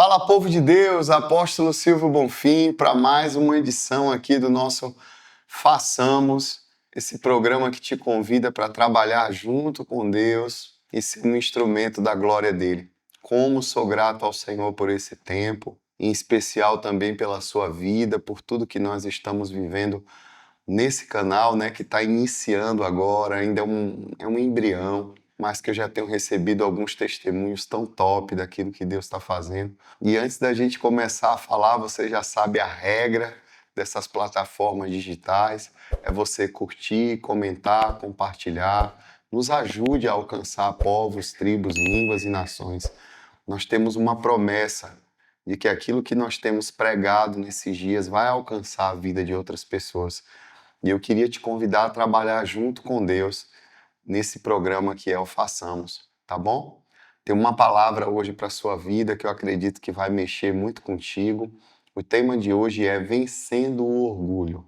Fala, povo de Deus, apóstolo Silvio Bonfim, para mais uma edição aqui do nosso Façamos, esse programa que te convida para trabalhar junto com Deus e ser um instrumento da glória dele. Como sou grato ao Senhor por esse tempo, em especial também pela sua vida, por tudo que nós estamos vivendo nesse canal, né, que está iniciando agora, ainda é um embrião, mas que eu já tenho recebido alguns testemunhos tão top daquilo que Deus está fazendo. E antes da gente começar a falar, você já sabe a regra dessas plataformas digitais, é você curtir, comentar, compartilhar, nos ajude a alcançar povos, tribos, línguas e nações. Nós temos uma promessa de que aquilo que nós temos pregado nesses dias vai alcançar a vida de outras pessoas. E eu queria te convidar a trabalhar junto com Deus nesse programa que é o Façamos, tá bom? Tem uma palavra hoje para a sua vida que eu acredito que vai mexer muito contigo. O tema de hoje é Vencendo o Orgulho.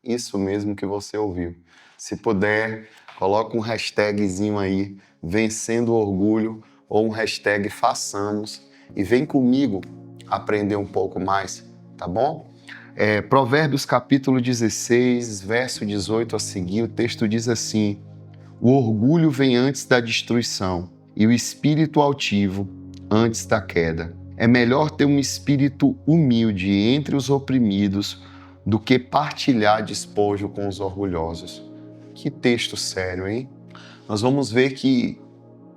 Isso mesmo que você ouviu. Se puder, coloca um hashtagzinho aí, Vencendo o Orgulho, ou um hashtag Façamos, e vem comigo aprender um pouco mais, tá bom? Provérbios capítulo 16, verso 18 a seguir, o texto diz assim: o orgulho vem antes da destruição e o espírito altivo antes da queda. É melhor ter um espírito humilde entre os oprimidos do que partilhar despojo com os orgulhosos. Que texto sério, hein? Nós vamos ver que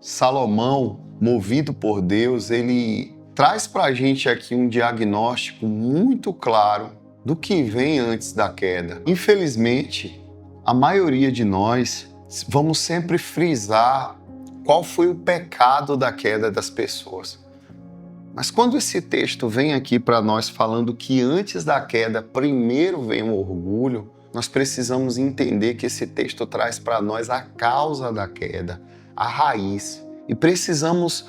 Salomão, movido por Deus, ele traz para a gente aqui um diagnóstico muito claro do que vem antes da queda. Infelizmente, a maioria de nós vamos sempre frisar qual foi o pecado da queda das pessoas. Mas quando esse texto vem aqui para nós falando que antes da queda primeiro vem o orgulho, nós precisamos entender que esse texto traz para nós a causa da queda, a raiz. E precisamos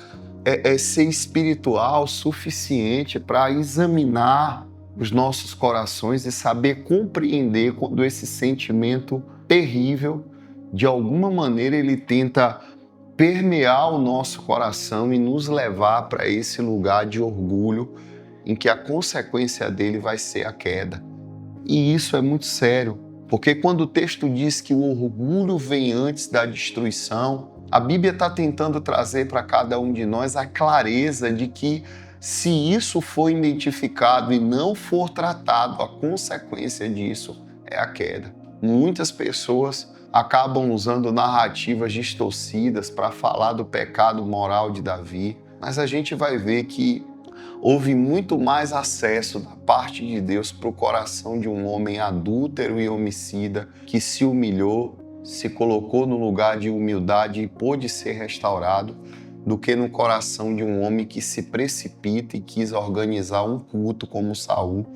ser espiritual suficiente para examinar os nossos corações e saber compreender quando esse sentimento terrível, de alguma maneira, ele tenta permear o nosso coração e nos levar para esse lugar de orgulho em que a consequência dele vai ser a queda. E isso é muito sério, porque quando o texto diz que o orgulho vem antes da destruição, a Bíblia está tentando trazer para cada um de nós a clareza de que se isso for identificado e não for tratado, a consequência disso é a queda. Muitas pessoas acabam usando narrativas distorcidas para falar do pecado moral de Davi, mas a gente vai ver que houve muito mais acesso da parte de Deus para o coração de um homem adúltero e homicida que se humilhou, se colocou no lugar de humildade e pôde ser restaurado, do que no coração de um homem que se precipita e quis organizar um culto como Saul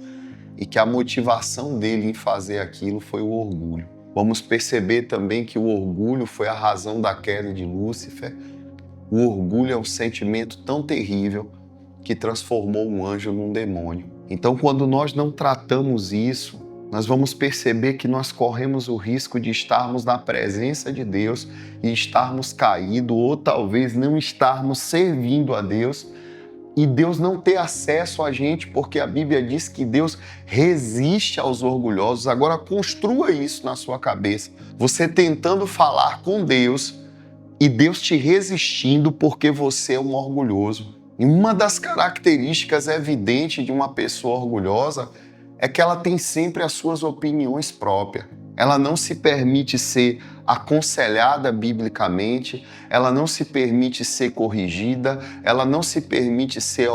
e que a motivação dele em fazer aquilo foi o orgulho. Vamos perceber também que o orgulho foi a razão da queda de Lúcifer. O orgulho é um sentimento tão terrível que transformou um anjo num demônio. Então, quando nós não tratamos isso, nós vamos perceber que nós corremos o risco de estarmos na presença de Deus e estarmos caídos, ou talvez não estarmos servindo a Deus e Deus não ter acesso a gente, porque a Bíblia diz que Deus resiste aos orgulhosos. Agora, construa isso na sua cabeça. Você tentando falar com Deus e Deus te resistindo porque você é um orgulhoso. E uma das características evidentes de uma pessoa orgulhosa é que ela tem sempre as suas opiniões próprias. Ela não se permite ser aconselhada biblicamente, ela não se permite ser corrigida, ela não se permite ser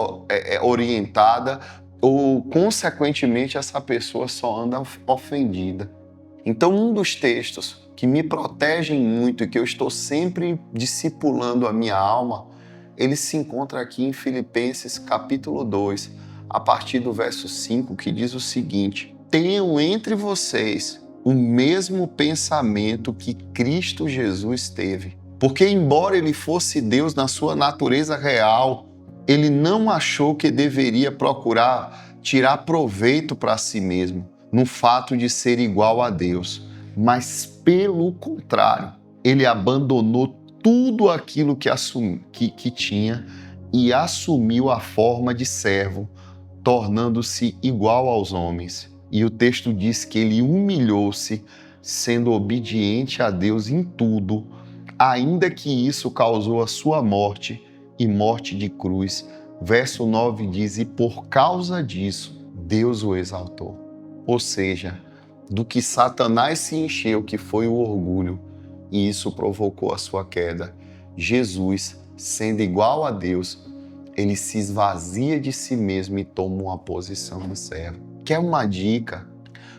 orientada, ou, consequentemente, essa pessoa só anda ofendida. Então, um dos textos que me protegem muito e que eu estou sempre discipulando a minha alma, ele se encontra aqui em Filipenses capítulo 2, a partir do verso 5, que diz o seguinte: tenham entre vocês o mesmo pensamento que Cristo Jesus teve. Porque embora ele fosse Deus na sua natureza real, ele não achou que deveria procurar tirar proveito para si mesmo no fato de ser igual a Deus, mas pelo contrário, ele abandonou tudo aquilo que tinha e assumiu a forma de servo, tornando-se igual aos homens. E o texto diz que ele humilhou-se, sendo obediente a Deus em tudo, ainda que isso causou a sua morte e morte de cruz. Verso 9 diz: e por causa disso, Deus o exaltou. Ou seja, do que Satanás se encheu, que foi o orgulho, e isso provocou a sua queda, Jesus, sendo igual a Deus, ele se esvazia de si mesmo e toma uma posição de servo. Quer uma dica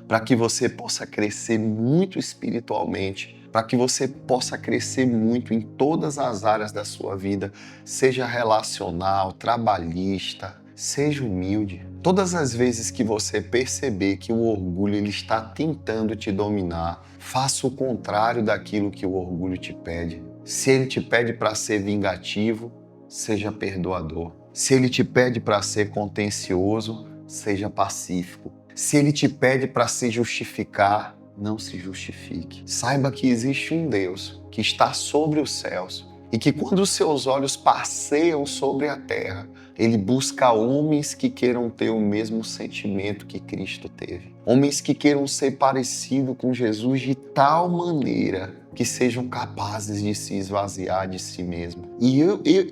para que você possa crescer muito espiritualmente, para que você possa crescer muito em todas as áreas da sua vida, seja relacional, trabalhista, seja humilde. Todas as vezes que você perceber que o orgulho ele está tentando te dominar, faça o contrário daquilo que o orgulho te pede. Se ele te pede para ser vingativo, seja perdoador. Se ele te pede para ser contencioso, seja pacífico. Se ele te pede para se justificar, não se justifique. Saiba que existe um Deus que está sobre os céus e que quando os seus olhos passeiam sobre a terra, ele busca homens que queiram ter o mesmo sentimento que Cristo teve. Homens que queiram ser parecidos com Jesus de tal maneira que sejam capazes de se esvaziar de si mesmo. E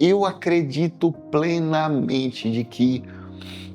eu acredito plenamente de que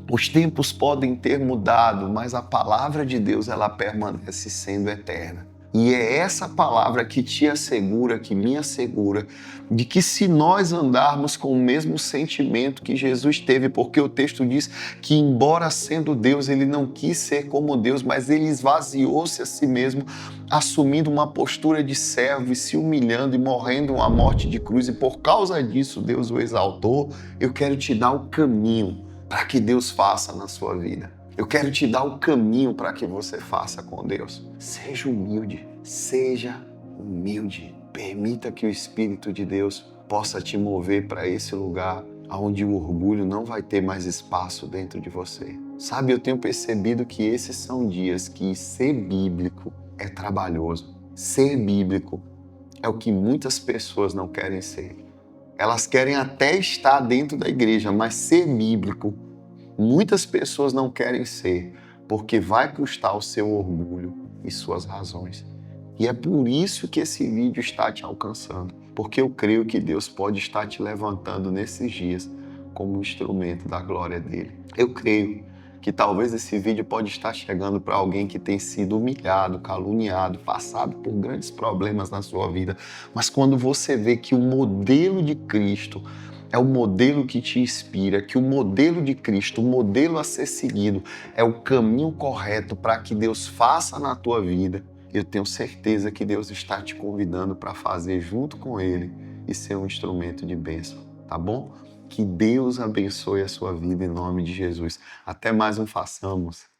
os tempos podem ter mudado, mas a palavra de Deus ela permanece sendo eterna. E é essa palavra que te assegura, que me assegura, de que se nós andarmos com o mesmo sentimento que Jesus teve, porque o texto diz que, embora sendo Deus, ele não quis ser como Deus, mas ele esvaziou-se a si mesmo, assumindo uma postura de servo e se humilhando e morrendo uma morte de cruz, e por causa disso Deus o exaltou. Eu quero te dar o caminho para que Deus faça na sua vida. Eu quero te dar o caminho para que você faça com Deus. Seja humilde, seja humilde. Permita que o Espírito de Deus possa te mover para esse lugar onde o orgulho não vai ter mais espaço dentro de você. Sabe, eu tenho percebido que esses são dias que ser bíblico é trabalhoso. Ser bíblico é o que muitas pessoas não querem ser. Elas querem até estar dentro da igreja, mas ser bíblico, muitas pessoas não querem ser, porque vai custar o seu orgulho e suas razões. E é por isso que esse vídeo está te alcançando, porque eu creio que Deus pode estar te levantando nesses dias como um instrumento da glória dele. Eu creio que talvez esse vídeo pode estar chegando para alguém que tem sido humilhado, caluniado, passado por grandes problemas na sua vida. Mas quando você vê que o modelo de Cristo é o modelo que te inspira, que o modelo de Cristo, o modelo a ser seguido, é o caminho correto para que Deus faça na tua vida, eu tenho certeza que Deus está te convidando para fazer junto com Ele e ser um instrumento de bênção, tá bom? Que Deus abençoe a sua vida em nome de Jesus. Até mais um Façamos.